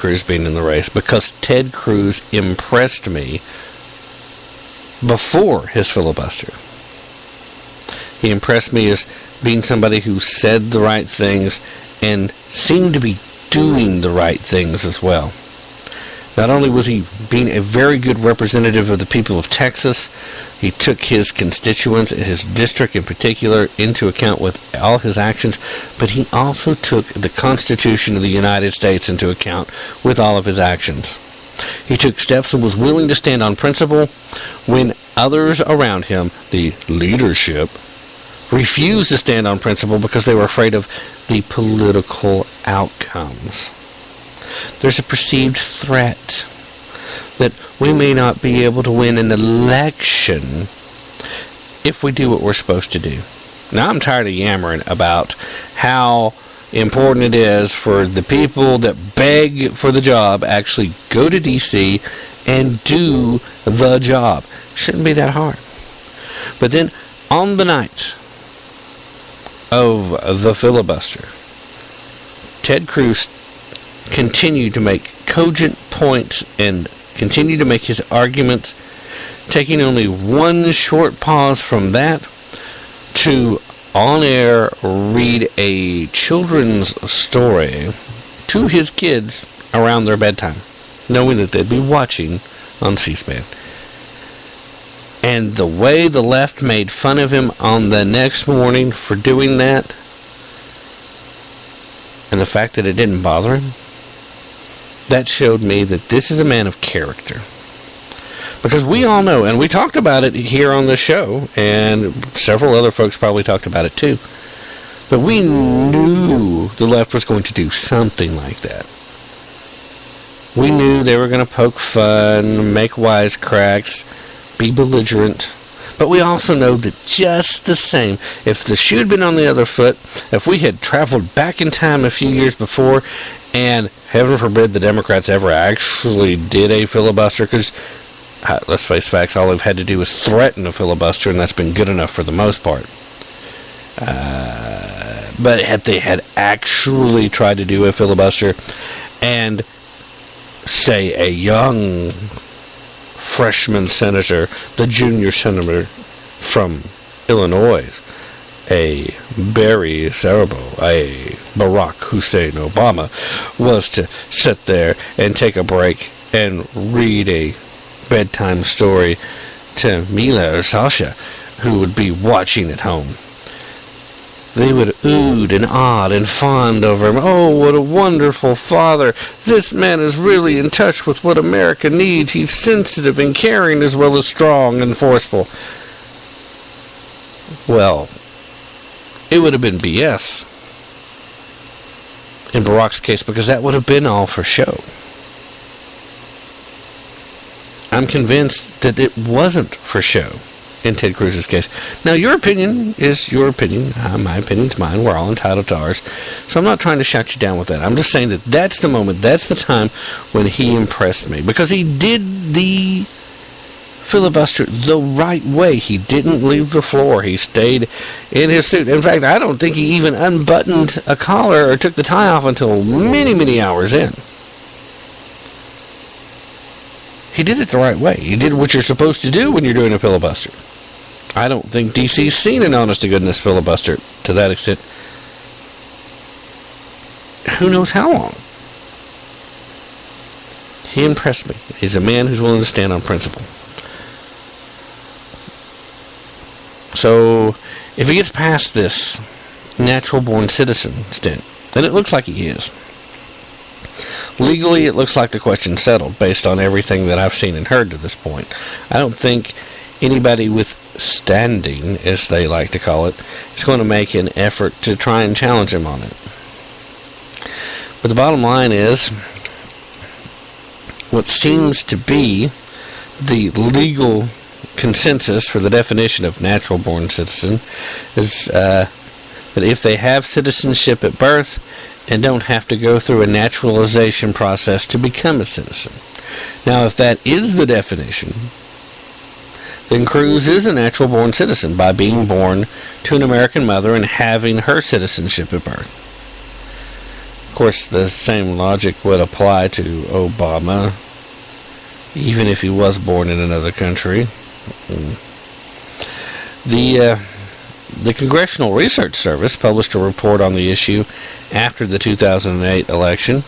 Cruz being in the race, because Ted Cruz impressed me before his filibuster. He impressed me as being somebody who said the right things and seemed to be doing the right things as well. Not only was he being a very good representative of the people of Texas, he took his constituents, his district in particular, into account with all his actions, but he also took the Constitution of the United States into account with all of his actions. He took steps and was willing to stand on principle when others around him, the leadership, refused to stand on principle because they were afraid of the political outcomes. There's a perceived threat that we may not be able to win an election if we do what we're supposed to do. Now, I'm tired of yammering about how important it is for the people that beg for the job actually go to D.C. and do the job. Shouldn't be that hard. But then, on the night of the filibuster, Ted Cruz continued to make cogent points and continued to make his arguments, taking only one short pause from that to on air read a children's story to his kids around their bedtime, knowing that they'd be watching on C-SPAN. And the way the left made fun of him on the next morning for doing that, and the fact that it didn't bother him, that showed me that this is a man of character. Because we all know, and we talked about it here on the show, and several other folks probably talked about it too, but we knew the left was going to do something like that. We knew they were going to poke fun, make wisecracks, be belligerent. But we also know that just the same, if the shoe had been on the other foot, if we had traveled back in time a few years before, and heaven forbid the Democrats ever actually did a filibuster, because let's face facts, all they've had to do is threaten a filibuster, and that's been good enough for the most part. But if they had actually tried to do a filibuster, and say a young freshman senator, the junior senator from Illinois, a Barry Sarabo, a Barack Hussein Obama, was to sit there and take a break and read a bedtime story to Mila or Sasha, who would be watching at home. They would oohed and awed and fawned over him. Oh, what a wonderful father. This man is really in touch with what America needs. He's sensitive and caring as well as strong and forceful. Well, it would have been BS in Barack's case, because that would have been all for show. I'm convinced that it wasn't for show in Ted Cruz's case. Now, your opinion is your opinion. My opinion's mine. We're all entitled to ours. So I'm not trying to shout you down with that. I'm just saying that that's the moment, that's the time when he impressed me. Because he did the filibuster the right way. He didn't leave the floor. He stayed in his suit. In fact, I don't think he even unbuttoned a collar or took the tie off until many, many hours in. He did it the right way. He did what you're supposed to do when you're doing a filibuster. I don't think DC's seen an honest-to-goodness filibuster to that extent. Who knows how long? He impressed me. He's a man who's willing to stand on principle. So, if he gets past this natural-born citizen stint, then it looks like he is. Legally, it looks like the question's settled based on everything that I've seen and heard to this point. I don't think anybody with standing, as they like to call it, is going to make an effort to try and challenge him on it. But the bottom line is, what seems to be the legal consensus for the definition of natural-born citizen is that if they have citizenship at birth and don't have to go through a naturalization process to become a citizen. Now, if that is the definition, then Cruz is a natural-born citizen by being born to an American mother and having her citizenship at birth. course, the same logic would apply to Obama, even if he was born in another country. The Congressional Research Service published a report on the issue after the 2008 election,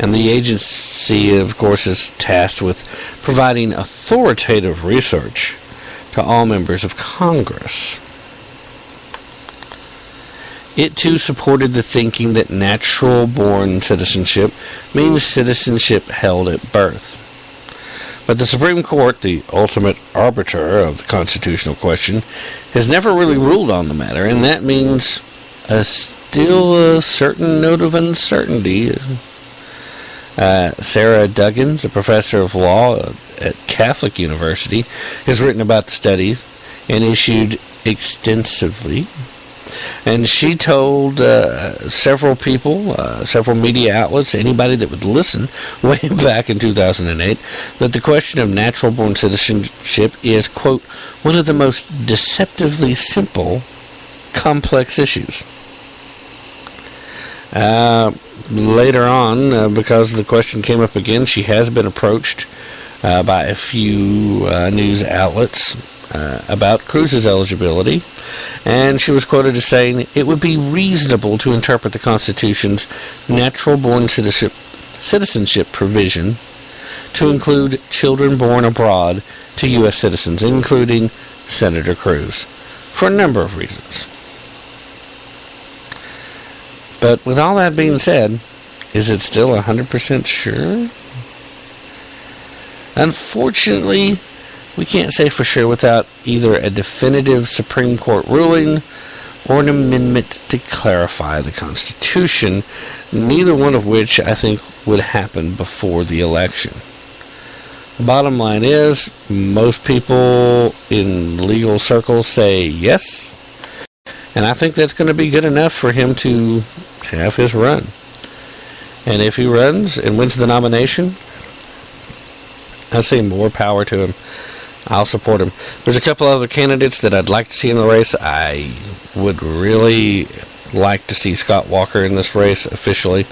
and the agency, of course, is tasked with providing authoritative research to all members of Congress. It too supported the thinking that natural-born citizenship means citizenship held at birth. But the Supreme Court, the ultimate arbiter of the constitutional question, has never really ruled on the matter, and that means still a certain note of uncertainty. Sarah Duggins, a professor of law at Catholic University, has written about the studies and issued extensively. And she told several people, several media outlets, anybody that would listen, way back in 2008, that the question of natural-born citizenship is, quote, one of the most deceptively simple, complex issues. Later on, because the question came up again, she has been approached by a few news outlets about Cruz's eligibility, and she was quoted as saying, it would be reasonable to interpret the Constitution's natural-born citizenship provision to include children born abroad to U.S. citizens, including Senator Cruz, for a number of reasons. But with all that being said, is it still 100% sure? Unfortunately, we can't say for sure without either a definitive Supreme Court ruling or an amendment to clarify the Constitution, neither one of which I think would happen before the election. The bottom line is, most people in legal circles say yes, and I think that's going to be good enough for him to have his run. And if he runs and wins the nomination, I say more power to him. I'll support him. There's a couple other candidates that I'd like to see in the race. I would really like to see Scott Walker in this race officially.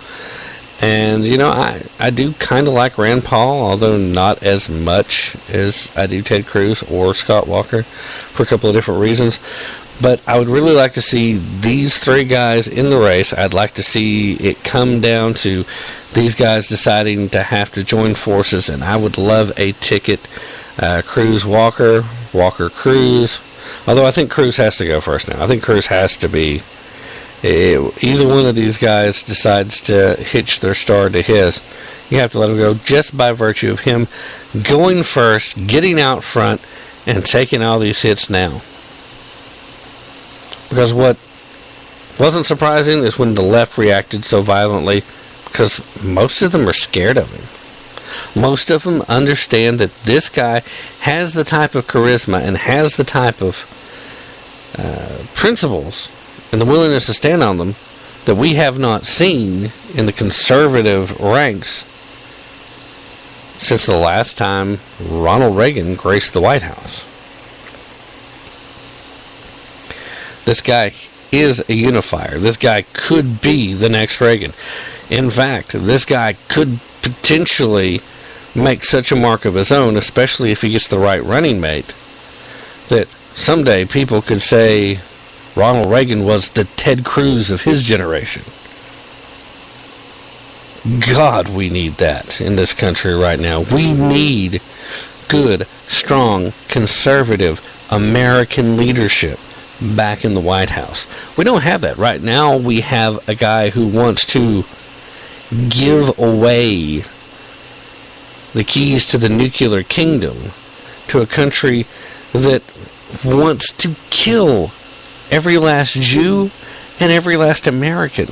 And, you know, I do kind of like Rand Paul, although not as much as I do Ted Cruz or Scott Walker for a couple of different reasons. But I would really like to see these three guys in the race. I'd like to see it come down to these guys deciding to have to join forces, and I would love a ticket. Cruz Walker, Walker Cruz. Although I think Cruz has to go first now. I think Cruz has to be. Either one of these guys decides to hitch their star to his, you have to let him go just by virtue of him going first, getting out front, and taking all these hits now. Because what wasn't surprising is when the left reacted so violently, because most of them are scared of him. Most of them understand that this guy has the type of charisma and has the type of principles and the willingness to stand on them that we have not seen in the conservative ranks since the last time Ronald Reagan graced the White House. This guy is a unifier. This guy could be the next Reagan. In fact, this guy could potentially make such a mark of his own, especially if he gets the right running mate, that someday people could say Ronald Reagan was the Ted Cruz of his generation. God, we need that in this country right now. We need good, strong, conservative American leadership back in the White House. We don't have that. Right now we have a guy who wants to give away the keys to the nuclear kingdom to a country that wants to kill every last Jew and every last American.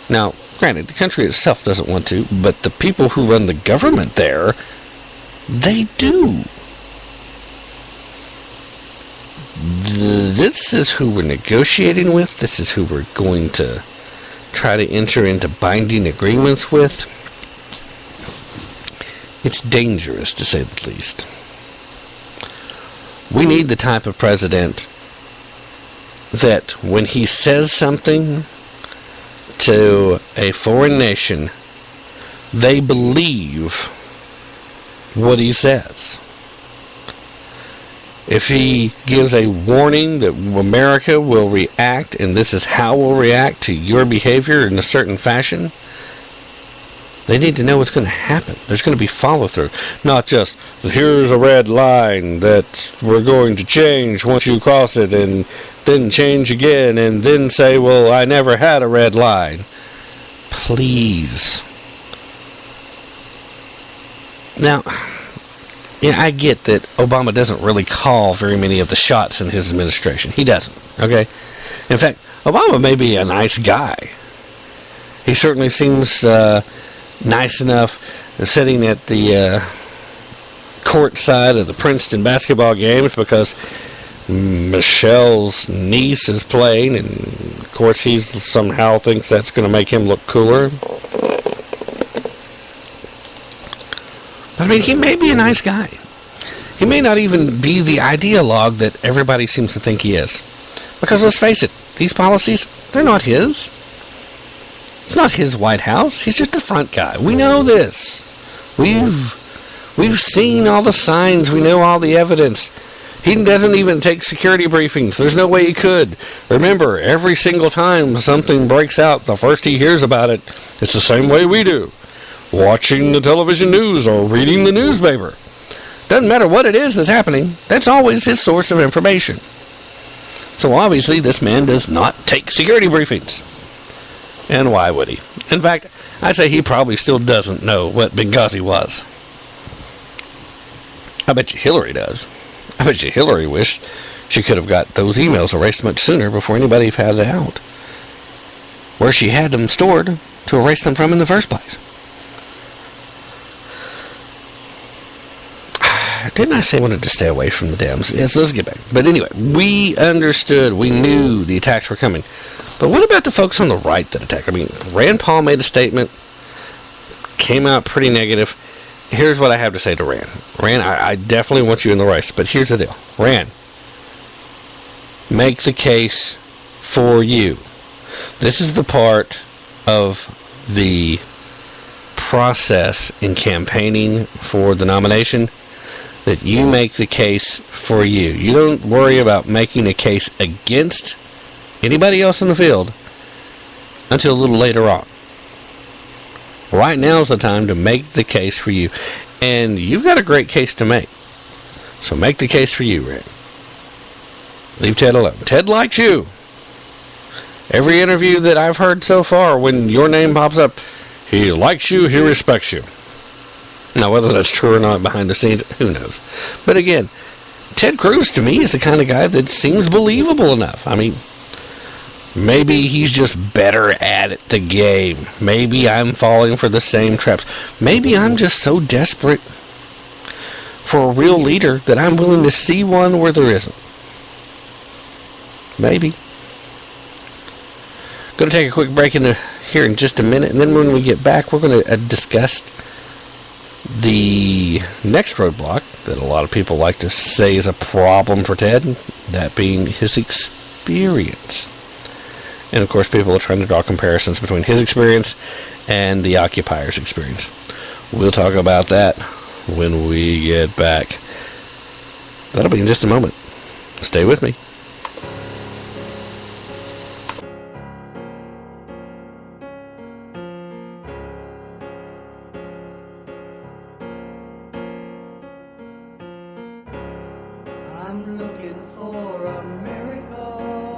Now, granted, the country itself doesn't want to, but the people who run the government there, they do. This is who we're negotiating with. This is who we're going to try to enter into binding agreements with. It's dangerous, to say the least. We need the type of president that when he says something, to a foreign nation, they believe what he says. If he gives a warning that America will react, and this is how we'll react to your behavior in a certain fashion, they need to know what's going to happen. There's going to be follow-through. Not just, here's a red line that we're going to change once you cross it, and then change again, and then say, well, I never had a red line. Please. Now, yeah, I get that Obama doesn't really call very many of the shots in his administration. He doesn't, okay? In fact, Obama may be a nice guy. He certainly seems nice enough sitting at the court side of the Princeton basketball games because Michelle's niece is playing, and of course he somehow thinks that's going to make him look cooler. I mean, he may be a nice guy. He may not even be the ideologue that everybody seems to think he is. Because let's face it, these policies, they're not his. It's not his White House. He's just a front guy. We know this. We've seen all the signs. We know all the evidence. He doesn't even take security briefings. There's no way he could. Remember, every single time something breaks out, the first he hears about it, it's the same way we do. Watching the television news or reading the newspaper. Doesn't matter what it is that's happening. That's always his source of information. So obviously this man does not take security briefings. And why would he? In fact, I'd say he probably still doesn't know what Benghazi was. I bet you Hillary does. I bet you Hillary wished she could have got those emails erased much sooner before anybody found it out. Where she had them stored to erase them from in the first place. Didn't I say I wanted to stay away from the Dems? Yes, let's get back. But anyway, we understood, we knew the attacks were coming. But what about the folks on the right that attacked? I mean, Rand Paul made a statement, came out pretty negative. Here's what I have to say to Rand. Rand, I definitely want you in the race, but here's the deal. Rand, make the case for you. This is the part of the process in campaigning for the nomination that you make the case for you. You don't worry about making a case against anybody else in the field until a little later on. Right now is the time to make the case for you. And you've got a great case to make. So make the case for you, Rand. Leave Ted alone. Ted likes you. Every interview that I've heard so far, when your name pops up, he likes you, he respects you. Now, whether that's true or not behind the scenes, who knows? But again, Ted Cruz, to me, is the kind of guy that seems believable enough. I mean, maybe he's just better at the game. Maybe I'm falling for the same traps. Maybe I'm just so desperate for a real leader that I'm willing to see one where there isn't. Maybe. Going to take a quick break here in just a minute, and then when we get back, we're going to discuss the next roadblock that a lot of people like to say is a problem for Ted, that being his experience. And of course, people are trying to draw comparisons between his experience and the occupiers' experience. We'll talk about that when we get back. That'll be in just a moment. Stay with me. I'm looking for a miracle.